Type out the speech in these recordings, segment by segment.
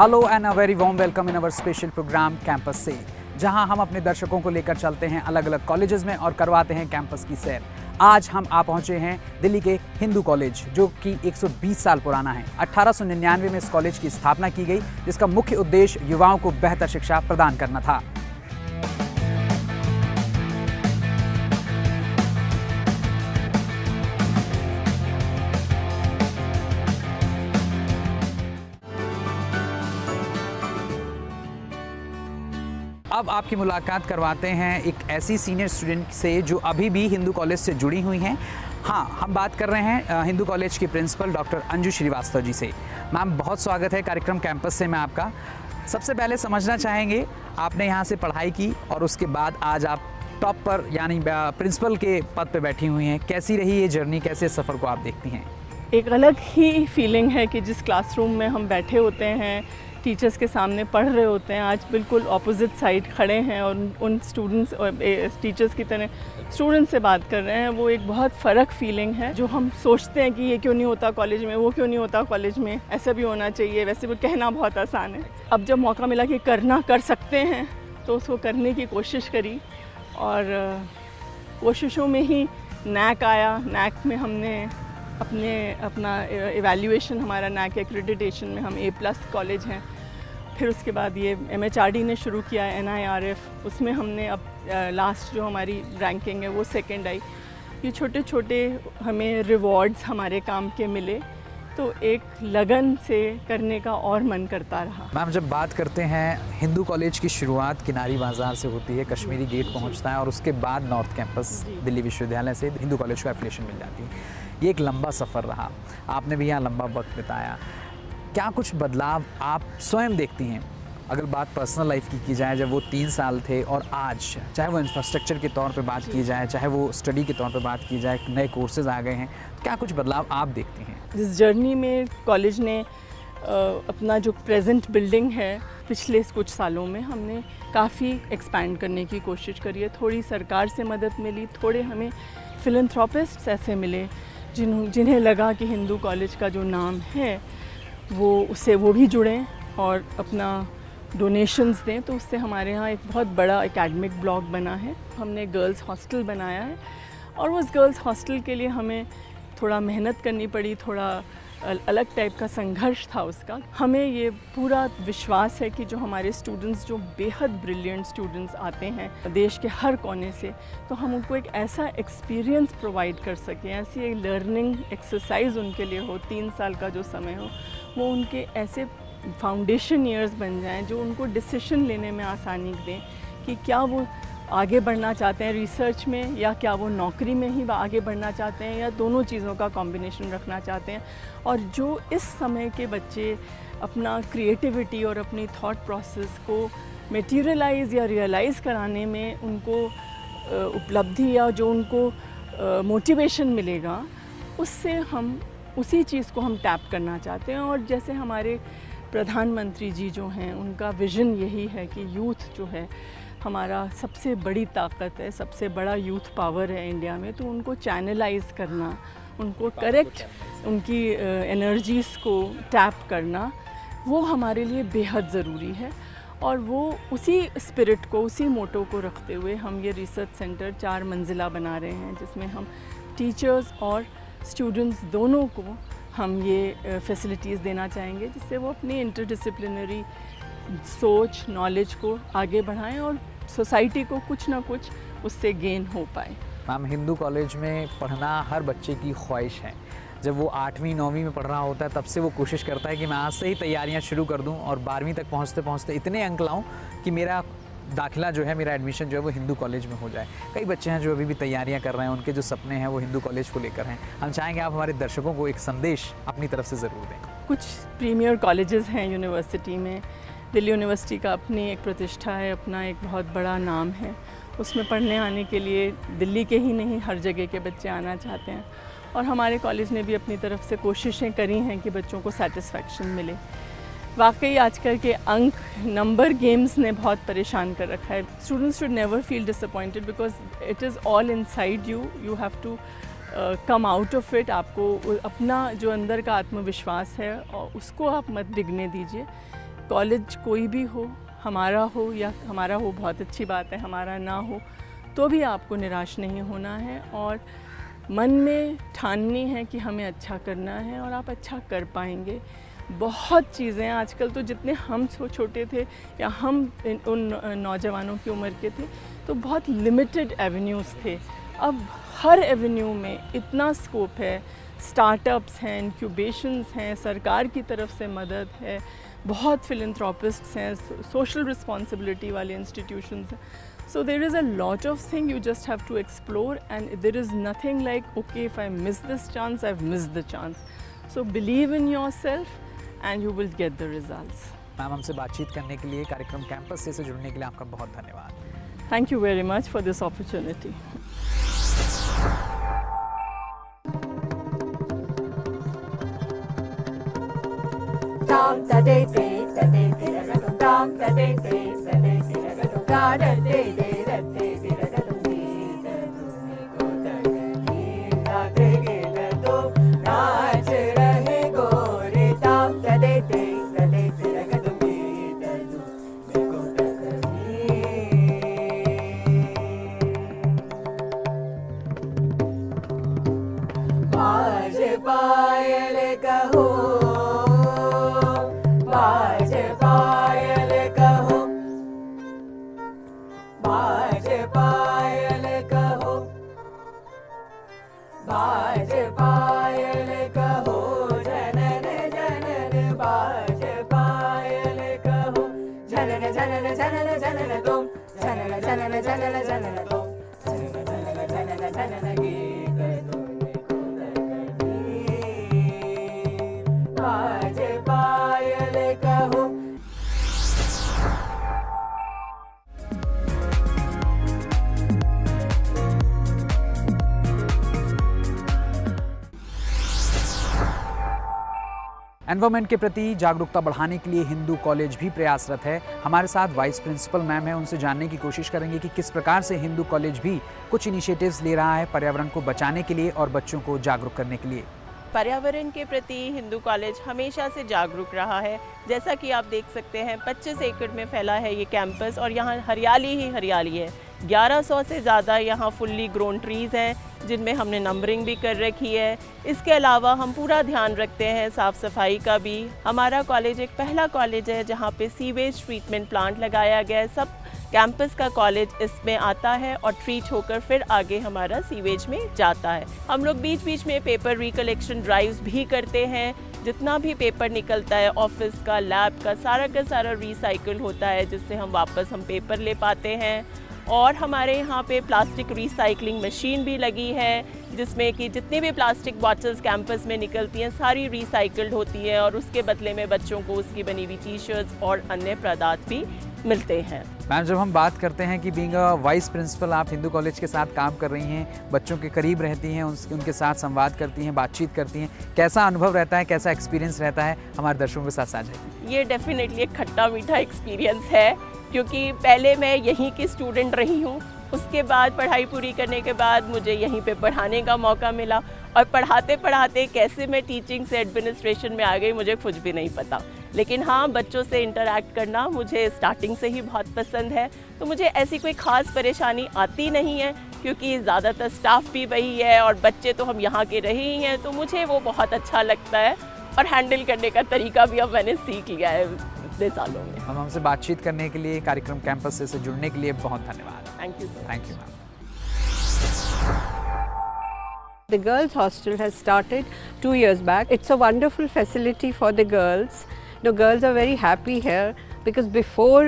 Hello and a very warm welcome in our special programme campus से, जहां हम अपने दर्शकों को लेकर चलते हैं अलग अलग कॉलेजेस में और करवाते हैं कैंपस की सैर। आज हम आ पहुंचे हैं दिल्ली के हिंदू कॉलेज, जो कि 120 साल पुराना है। 1899 में इस कॉलेज की स्थापना की गई, जिसका मुख्य उद्देश्य युवाओं को बेहतर शिक्षा प्रदान करना था। अब आपकी मुलाकात करवाते हैं एक ऐसी सीनियर स्टूडेंट से जो अभी भी हिंदू कॉलेज से जुड़ी हुई हैं। हाँ, हम बात कर रहे हैं हिंदू कॉलेज की प्रिंसिपल डॉक्टर अंजू श्रीवास्तव जी से। मैम, बहुत स्वागत है कार्यक्रम कैंपस से में आपका। सबसे पहले समझना चाहेंगे, आपने यहाँ से पढ़ाई की और उसके बाद आज आप टॉप पर यानी प्रिंसिपल के पद पर बैठी हुई हैं। कैसी रही ये जर्नी, कैसे सफ़र को आप देखती हैं? एक अलग ही फीलिंग है कि जिस क्लासरूम में हम बैठे होते हैं, टीचर्स के सामने पढ़ रहे होते हैं, आज बिल्कुल ऑपोजिट साइड खड़े हैं और उन स्टूडेंट्स और टीचर्स की तरह स्टूडेंट्स से बात कर रहे हैं। वो एक बहुत फ़र्क फीलिंग है। जो हम सोचते हैं कि ये क्यों नहीं होता कॉलेज में, वो क्यों नहीं होता कॉलेज में, ऐसा भी होना चाहिए, वैसे भी कहना बहुत आसान है। अब जब मौका मिला कि कर सकते हैं तो उसको करने की कोशिश करी और कोशिशों में ही नैक आया। नैक में हमने अपना इवैल्यूएशन, हमारा नैक एक्रेडिटेशन में हम A+ कॉलेज हैं। फिर उसके बाद ये MHRD ने शुरू किया NIRF, उसमें हमने अब लास्ट जो हमारी रैंकिंग है वो सेकंड आई। ये छोटे छोटे हमें रिवॉर्ड्स हमारे काम के मिले, तो एक लगन से करने का और मन करता रहा। मैम, जब बात करते हैं हिंदू कॉलेज की शुरुआत किनारी बाज़ार से होती है, कश्मीरी गेट पहुंचता है और उसके बाद नॉर्थ कैंपस दिल्ली विश्वविद्यालय से हिंदू कॉलेज को एफिलिएशन मिल जाती है। ये एक लंबा सफ़र रहा, आपने भी यहाँ लंबा वक्त बिताया। क्या कुछ बदलाव आप स्वयं देखती हैं? अगर बात पर्सनल लाइफ की जाए, जब वो 3 साल थे और आज, चाहे वो इंफ्रास्ट्रक्चर के तौर पे बात की जाए, चाहे वो स्टडी के तौर पे बात की जाए, नए कोर्सेज आ गए हैं, क्या कुछ बदलाव आप देखती हैं? इस जर्नी में कॉलेज ने अपना जो प्रेजेंट बिल्डिंग है, पिछले कुछ सालों में हमने काफ़ी एक्सपैंड करने की कोशिश करी है। थोड़ी सरकार से मदद मिली, थोड़े हमें फिलैंथ्रोपिस्ट्स ऐसे मिले जिन्हें लगा कि हिंदू कॉलेज का जो नाम है उससे वो भी जुड़ें और अपना डोनेशंस दें। तो उससे हमारे यहाँ एक बहुत बड़ा एकेडमिक ब्लॉक बना है। हमने गर्ल्स हॉस्टल बनाया है और उस गर्ल्स हॉस्टल के लिए हमें थोड़ा मेहनत करनी पड़ी, थोड़ा अलग टाइप का संघर्ष था उसका। हमें ये पूरा विश्वास है कि जो हमारे स्टूडेंट्स, जो बेहद ब्रिलियंट स्टूडेंट्स आते हैं देश के हर कोने से, तो हम उनको एक ऐसा एक्सपीरियंस प्रोवाइड कर सकें, ऐसी एक लर्निंग एक्सरसाइज उनके लिए हो, 3 साल का जो समय हो, वो उनके ऐसे फाउंडेशन ईयर्स बन जाएं जो उनको डिसीजन लेने में आसानी दें कि क्या वो आगे बढ़ना चाहते हैं रिसर्च में, या क्या वो नौकरी में ही आगे बढ़ना चाहते हैं, या दोनों चीज़ों का कॉम्बिनेशन रखना चाहते हैं। और जो इस समय के बच्चे अपना क्रिएटिविटी और अपनी थॉट प्रोसेस को मटेरियलाइज या रियलाइज़ कराने में उनको उपलब्धि या जो उनको मोटिवेशन मिलेगा, उससे हम उसी चीज़ को हम टैप करना चाहते हैं। और जैसे हमारे प्रधानमंत्री जी जो हैं, उनका विज़न यही है कि यूथ जो है हमारा सबसे बड़ी ताकत है, सबसे बड़ा यूथ पावर है इंडिया में। तो उनको चैनलाइज करना, उनको करेक्ट उनकी एनर्जीज़ को टैप करना, वो हमारे लिए बेहद ज़रूरी है। और वो उसी स्पिरिट को, उसी मोटो को रखते हुए हम ये रिसर्च सेंटर 4 मंजिला बना रहे हैं, जिसमें हम टीचर्स और स्टूडेंट्स दोनों को हम ये फैसिलिटीज़ देना चाहेंगे, जिससे वो अपनी इंटरडिसिप्लिनरी सोच, नॉलेज को आगे बढ़ाएं और सोसाइटी को कुछ ना कुछ उससे गेन हो पाए। मैम, हिंदू कॉलेज में पढ़ना हर बच्चे की ख्वाहिश है। जब वो 8वीं 9वीं में पढ़ रहा होता है, तब से वो कोशिश करता है कि मैं आज से ही तैयारियां शुरू कर दूं और 12वीं तक पहुंचते पहुंचते इतने अंक लाऊं कि मेरा दाखिला जो है, मेरा एडमिशन जो है वो हिंदू कॉलेज में हो जाए। कई बच्चे हैं जो अभी भी तैयारियां कर रहे हैं, उनके जो सपने हैं वो हिंदू कॉलेज को लेकर हैं। हम चाहेंगे आप हमारे दर्शकों को एक संदेश अपनी तरफ से ज़रूर दें। कुछ प्रीमियर कॉलेजेस हैं यूनिवर्सिटी में। दिल्ली यूनिवर्सिटी का अपनी एक प्रतिष्ठा है, अपना एक बहुत बड़ा नाम है। उसमें पढ़ने आने के लिए दिल्ली के ही नहीं, हर जगह के बच्चे आना चाहते हैं। और हमारे कॉलेज ने भी अपनी तरफ से कोशिशें करी हैं कि बच्चों को सेटिस्फैक्शन मिले। वाकई आजकल के अंक नंबर गेम्स ने बहुत परेशान कर रखा है। Students should never feel disappointed because it is all inside you, you have to come out of it. आपको अपना जो अंदर का आत्मविश्वास है और उसको आप मत डिगने दीजिए। कॉलेज कोई भी हो, हमारा हो या हमारा हो बहुत अच्छी बात है, हमारा ना हो तो भी आपको निराश नहीं होना है और मन में ठाननी है कि हमें अच्छा करना है और आप अच्छा कर पाएंगे। बहुत चीज़ें आजकल तो जितने हम छोटे थे या हम उन नौजवानों की उम्र के थे तो बहुत लिमिटेड एवेन्यूज़ थे, अब हर एवेन्यू में इतना स्कोप है, स्टार्टअप्स हैं, इंक्यूबेशंस हैं, सरकार की तरफ से मदद है, बहुत फिलैंथ्रोपिस्ट्स हैं, सोशल रिस्पॉन्सिबिलिटी वाले इंस्टीट्यूशंस हैं। So there is a lot of things you just have to explore and there is nothing like, okay, if I miss this chance, I've missed the chance. So believe in yourself and you will get the results. Ma'am, हमसे बातचीत करने के लिए, कार्यक्रम campus से जुड़ने के लिए आपका बहुत धन्यवाद। Thank you very much for this opportunity. पायल कहो, बाज पायल कहो, बाज पायल कहो, बाज पायल कहो, जनन जनन बाज पायल कहो, जनन जनन जनन जनन तुम, जनन जनन जनन जनन तुम, जनन जनन जनन जनन गीत तुम। बाज पायल कहो। एनवायरमेंट के प्रति जागरूकता बढ़ाने के लिए हिंदू कॉलेज भी प्रयासरत है। हमारे साथ वाइस प्रिंसिपल मैम है, उनसे जानने की कोशिश करेंगे कि किस प्रकार से हिंदू कॉलेज भी कुछ इनिशिएटिव्स ले रहा है पर्यावरण को बचाने के लिए और बच्चों को जागरूक करने के लिए। पर्यावरण के प्रति हिंदू कॉलेज हमेशा से जागरूक रहा है। जैसा कि आप देख सकते हैं 25 एकड़ में फैला है ये कैंपस और यहाँ हरियाली ही हरियाली है। 1100 से ज़्यादा यहाँ फुल्ली ग्रोन ट्रीज़ हैं जिनमें हमने नंबरिंग भी कर रखी है। इसके अलावा हम पूरा ध्यान रखते हैं साफ़ सफाई का भी। हमारा कॉलेज एक पहला कॉलेज है जहाँ पे सीवेज ट्रीटमेंट प्लांट लगाया गया है। सब कैंपस का कॉलेज इसमें आता है और ट्रीट होकर फिर आगे हमारा सीवेज में जाता है। हम लोग बीच बीच में पेपर रिकलेक्शन ड्राइव्स भी करते हैं। जितना भी पेपर निकलता है ऑफिस का, लैब का सारा रिसाइकिल होता है जिससे हम वापस पेपर ले पाते हैं। और हमारे यहाँ पे प्लास्टिक रिसाइकलिंग मशीन भी लगी है जिसमें कि जितनी भी प्लास्टिक बॉटल्स कैंपस में निकलती हैं सारी रिसाइकिल्ड होती हैं और उसके बदले में बच्चों को उसकी बनी हुई टी-शर्ट्स और अन्य पदार्थ भी मिलते हैं। मैम, जब हम बात करते हैं कि बीइंग अ वाइस प्रिंसिपल आप हिंदू कॉलेज के साथ काम कर रही हैं, बच्चों के करीब रहती हैं, उनके साथ संवाद करती हैं, बातचीत करती हैं, कैसा अनुभव रहता है, कैसा एक्सपीरियंस रहता है, हमारे दर्शकों के साथ साझा कीजिए। ये डेफिनेटली एक खट्टा मीठा एक्सपीरियंस है क्योंकि पहले मैं यहीं की स्टूडेंट रही हूँ, उसके बाद पढ़ाई पूरी करने के बाद मुझे यहीं पे पढ़ाने का मौका मिला और पढ़ाते पढ़ाते कैसे मैं टीचिंग से एडमिनिस्ट्रेशन में आ गई मुझे कुछ भी नहीं पता। लेकिन हाँ, बच्चों से इंटरैक्ट करना मुझे स्टार्टिंग से ही बहुत पसंद है, तो मुझे ऐसी कोई ख़ास परेशानी आती नहीं है क्योंकि ज़्यादातर स्टाफ भी वही है और बच्चे तो हम यहाँ के रहे ही हैं, तो मुझे वो बहुत अच्छा लगता है और हैंडल करने का तरीका भी अब मैंने सीख लिया है इतने सालों में। हम हमसे बातचीत करने के लिए, कार्यक्रम कैंपस से जुड़ने के लिए बहुत धन्यवाद। Thank you sir. Thank you ma'am. The girls' hostel has started 2 years back. It's a wonderful facility for the girls. The girls are very happy here because before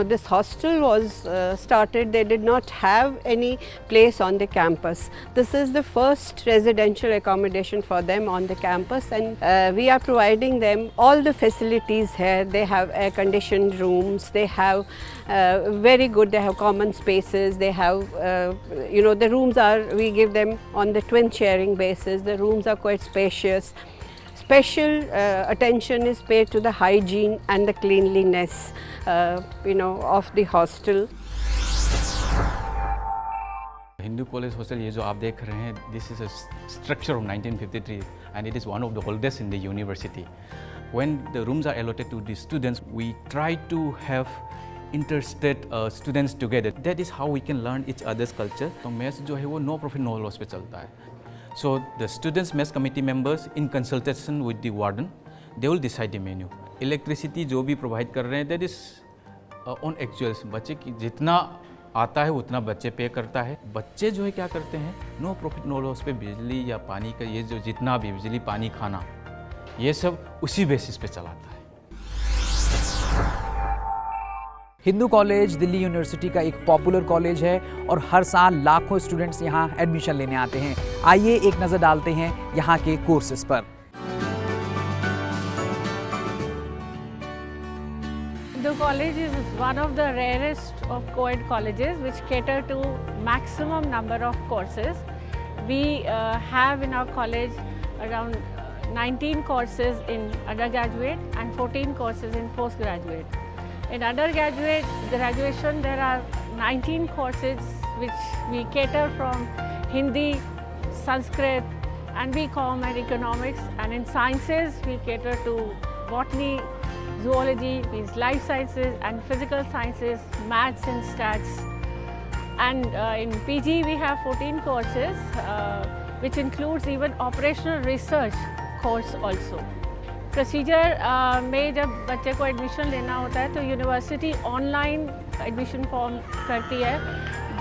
this hostel was started, they did not have any place on the campus. This is the first residential accommodation for them on the campus, and we are providing them all the facilities here. They have air-conditioned rooms. They have very good. They have common spaces. They have the rooms are, we give them on the twin sharing basis. The rooms are quite spacious. Special attention is paid to the hygiene and the cleanliness of the hostel. Hindu college hostel ये जो आप देख रहे हैं, this is a structure of 1953 and it is one of the oldest in the university. when the rooms are allotted to the students, we try to have interstate students together. That is how we can learn each other's culture. तो mess जो है वो no profit no loss पे चलता है. So the students mess committee members in consultation with the warden, they will decide the menu. Electricity जो भी provide कर रहे हैं, that is on actuals. बच्चे की जितना आता है उतना बच्चे पे करता है. बच्चे जो है क्या करते हैं, नो प्रॉफिट नो लॉस पे बिजली या पानी का ये जो जितना भी बिजली पानी खाना ये सब उसी बेसिस पे चलाता है. हिंदू कॉलेज दिल्ली यूनिवर्सिटी का एक पॉपुलर कॉलेज है और हर साल लाखों स्टूडेंट्स यहाँ एडमिशन लेने आते हैं. आइए एक नज़र डालते हैं यहाँ के कोर्सेज पर. The college is one of the rarest of co-ed colleges which cater to maximum number of courses. We have in our college around 19 courses in undergraduate and 14 courses in postgraduate. In undergraduate graduation there are 19 courses which we cater from Hindi, Sanskrit and BCom and economics, and in sciences we cater to botany, zoology, means life sciences and physical sciences, maths and stats. And in PG we have 14 courses which includes even operational research course also. Procedure में जब बच्चे को admission लेना होता है तो university online admission form करती है,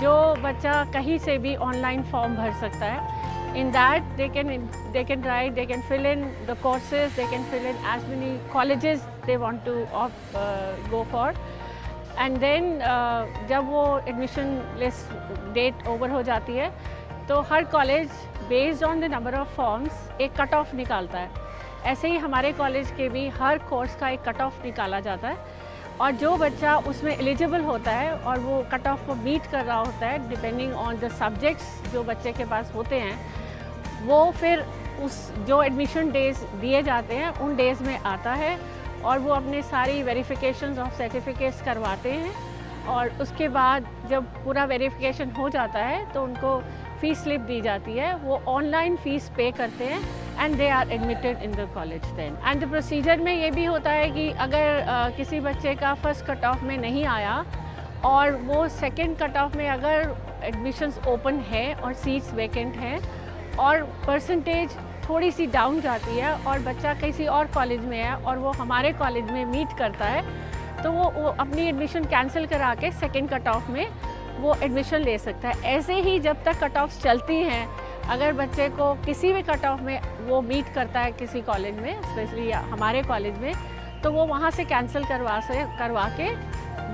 जो बच्चा कहीं से भी ऑनलाइन फॉर्म भर सकता है. In that they can write, they can fill in the courses, they can fill in as many colleges they want to go for. And then जब वो एडमिशन लिस्ट डेट ओवर हो जाती है तो हर college based on the number of forms एक cut off निकालता है. ऐसे ही हमारे कॉलेज के भी हर कोर्स का एक कट ऑफ निकाला जाता है और जो बच्चा उसमें एलिजिबल होता है और वो कट ऑफ को मीट कर रहा होता है डिपेंडिंग ऑन द सब्जेक्ट्स जो बच्चे के पास होते हैं, वो फिर उस जो एडमिशन डेज दिए जाते हैं उन डेज़ में आता है और वो अपने सारी वेरिफिकेशंस ऑफ सर्टिफिकेट्स करवाते हैं. और उसके बाद जब पूरा वेरिफिकेशन हो जाता है तो उनको फ़ीस स्लिप दी जाती है, वो ऑनलाइन फ़ीस पे करते हैं and they are admitted in the college then. And the procedure में ये भी होता है कि अगर किसी बच्चे का फर्स्ट कट ऑफ में नहीं आया और वो सेकंड कट ऑफ में अगर एडमिशन्स ओपन है और सीट्स वैकेंट हैं और परसेंटेज थोड़ी सी डाउन जाती है और बच्चा किसी और कॉलेज में है और वो हमारे कॉलेज में मीट करता है तो वो अपनी एडमिशन कैंसिल करा के सेकेंड कट ऑफ में वो एडमिशन ले सकता है. ऐसे ही जब तक कट ऑफ्स चलती हैं, अगर बच्चे को किसी भी कट ऑफ में वो मीट करता है किसी कॉलेज में, स्पेशली हमारे कॉलेज में, तो वो वहाँ से कैंसिल करवा के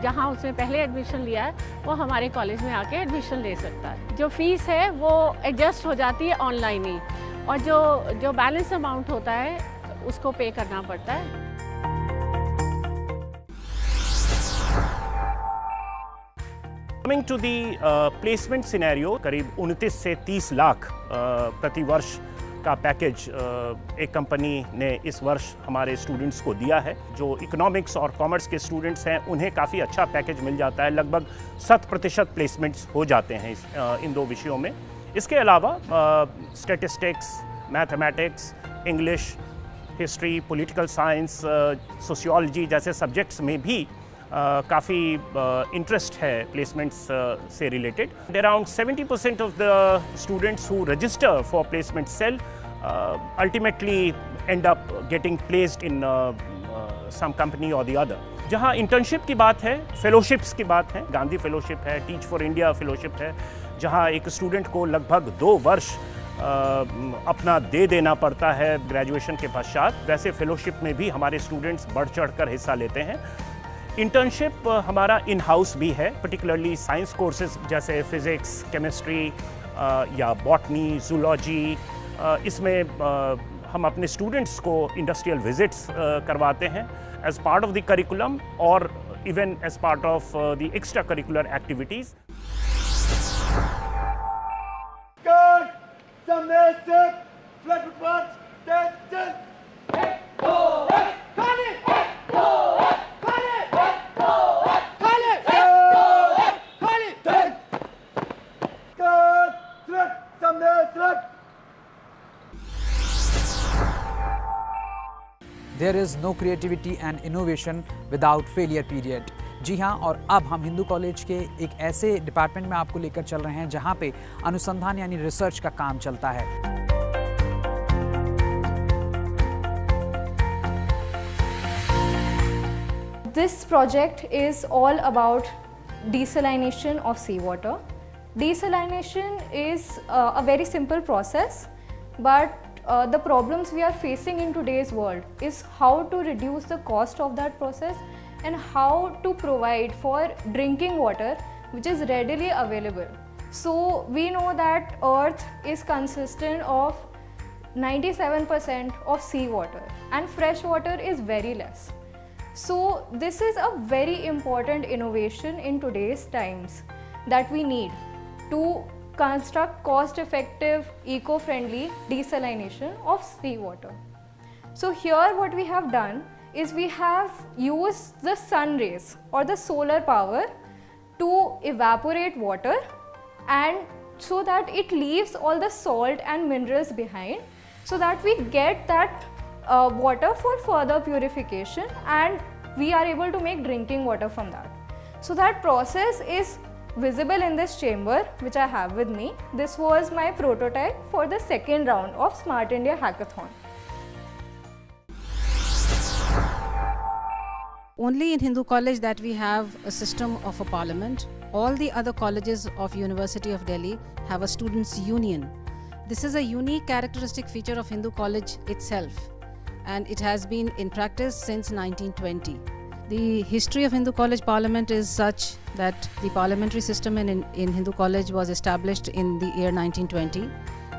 जहाँ उसने पहले एडमिशन लिया है वो हमारे कॉलेज में आके एडमिशन ले सकता है. जो फ़ीस है वो एडजस्ट हो जाती है ऑनलाइन ही और जो बैलेंस अमाउंट होता है उसको पे करना पड़ता है. Coming to the placement scenario, करीब 29 से 30 लाख प्रति वर्ष का पैकेज एक कंपनी ने इस वर्ष हमारे स्टूडेंट्स को दिया है. जो इकोनॉमिक्स और कॉमर्स के स्टूडेंट्स हैं उन्हें काफ़ी अच्छा पैकेज मिल जाता है, लगभग 100% प्लेसमेंट्स हो जाते हैं इन दो विषयों में. इसके अलावा statistics, mathematics, English, history, political science, sociology जैसे सब्जेक्ट्स में भी काफ़ी इंटरेस्ट है प्लेसमेंट्स से related. Around 70% of the students who register for placement cell ultimately end up getting placed in some company और द अदर. जहाँ इंटर्नशिप की बात है, फेलोशिप्स की बात है, गांधी फेलोशिप है, टीच फॉर इंडिया फेलोशिप है, जहाँ एक स्टूडेंट को लगभग 2 वर्ष अपना दे देना पड़ता है ग्रेजुएशन के पश्चात. वैसे फेलोशिप में भी हमारे स्टूडेंट्स बढ़ चढ़ कर हिस्सा लेते हैं. इंटर्नशिप हमारा इन हाउस भी है, पर्टिकुलरली साइंस कोर्सेज जैसे फिज़िक्स, केमिस्ट्री या बॉटनी, जूलॉजी. इसमें हम अपने स्टूडेंट्स को इंडस्ट्रियल विजिट्स करवाते हैं as part of the curriculum और even as part of the extra curricular activities. There is no creativity and innovation without failure period. जी हाँ, और अब हम हिंदू कॉलेज के एक ऐसे डिपार्टमेंट में आपको लेकर चल रहे हैं जहाँ पे अनुसंधान यानी रिसर्च का काम चलता है। This project is all about desalination of seawater. Desalination is a very simple process, but the problems we are facing in today's world is how to reduce the cost of that process and how to provide for drinking water which is readily available. So we know that Earth is consistent of 97% of seawater and fresh water is very less. So this is a very important innovation in today's times that we need to construct cost-effective, eco-friendly desalination of seawater. So here what we have done is we have used the sun rays or the solar power to evaporate water, and so that it leaves all the salt and minerals behind, so that we get that water for further purification, and we are able to make drinking water from that. So that process is visible in this chamber which I have with me. This was my prototype for the second round of Smart India Hackathon. Only in Hindu College that we have a system of a parliament. All the other colleges of University of Delhi have a students' union. This is a unique characteristic feature of Hindu College itself, and it has been in practice since 1920. The history of Hindu College Parliament is such that the parliamentary system in Hindu College was established in the year 1920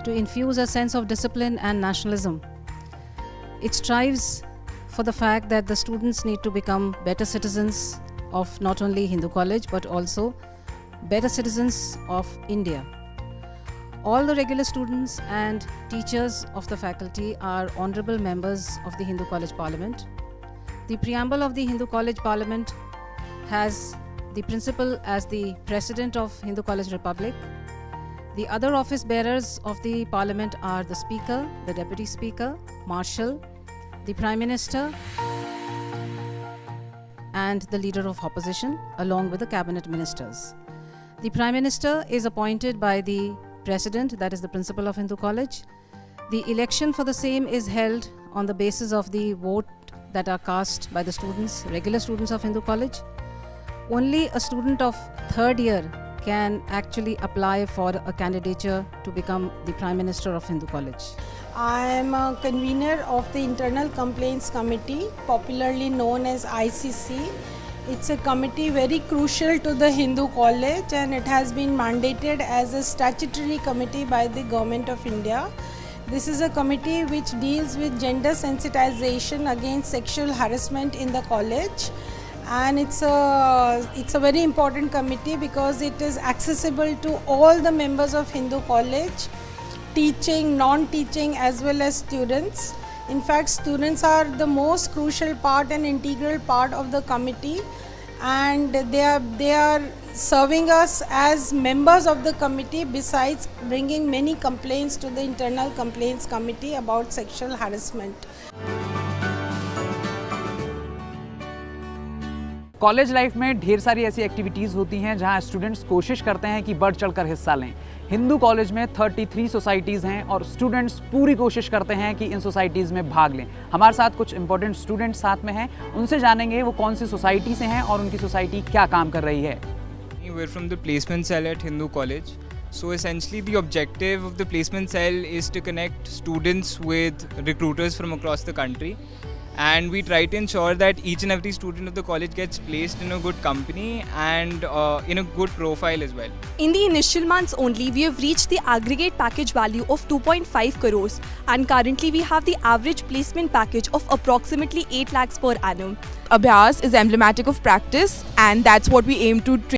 to infuse a sense of discipline and nationalism. It strives for the fact that the students need to become better citizens of not only Hindu College but also better citizens of India. All the regular students and teachers of the faculty are honorable members of the Hindu College Parliament. The preamble of the Hindu College Parliament has the principal as the President of Hindu College Republic. The other office bearers of the Parliament are the Speaker, the Deputy Speaker, Marshal, the Prime Minister, and the Leader of Opposition, along with the Cabinet Ministers. The Prime Minister is appointed by the President, that is the principal of Hindu College. The election for the same is held on the basis of the vote that are cast by the students, regular students of Hindu College. Only a student of third year can actually apply for a candidature to become the Prime Minister of Hindu College. I am a convener of the Internal Complaints Committee, popularly known as ICC. It's a committee very crucial to the Hindu College, and it has been mandated as a statutory committee by the Government of India. This is a committee which deals with gender sensitization against sexual harassment in the college, and it's a very important committee because it is accessible to all the members of Hindu College, teaching, non-teaching as well as students. In fact, students are the most crucial part and integral part of the committee, and they are serving us as members of the committee, besides bringing many complaints to the Internal Complaints Committee about sexual harassment. College life में ढेर सारी ऐसी activities होती हैं जहां students कोशिश करते हैं कि बढ़ चढ़कर हिस्सा लें। हिंदू कॉलेज में 33 सोसाइटीज़ हैं और स्टूडेंट्स पूरी कोशिश करते हैं कि इन सोसाइटीज़ में भाग लें। हमारे साथ कुछ इंपॉर्टेंट स्टूडेंट्स साथ में हैं, उनसे जानेंगे वो कौन सी सोसाइटी से हैं और उनकी सोसाइटी क्या काम कर रही है। We're from the placement cell at Hindu College. So essentially the objective of the placement cell is to connect students with recruiters from across the country, and we try to ensure that each and every student of the college gets placed in a good company and in a good profile as well. In the initial months only, we have reached the aggregate package value of 2.5 crores, and currently we have the average placement package of approximately 8 lakhs per annum. Abhyas is emblematic of practice, and that's what we aim to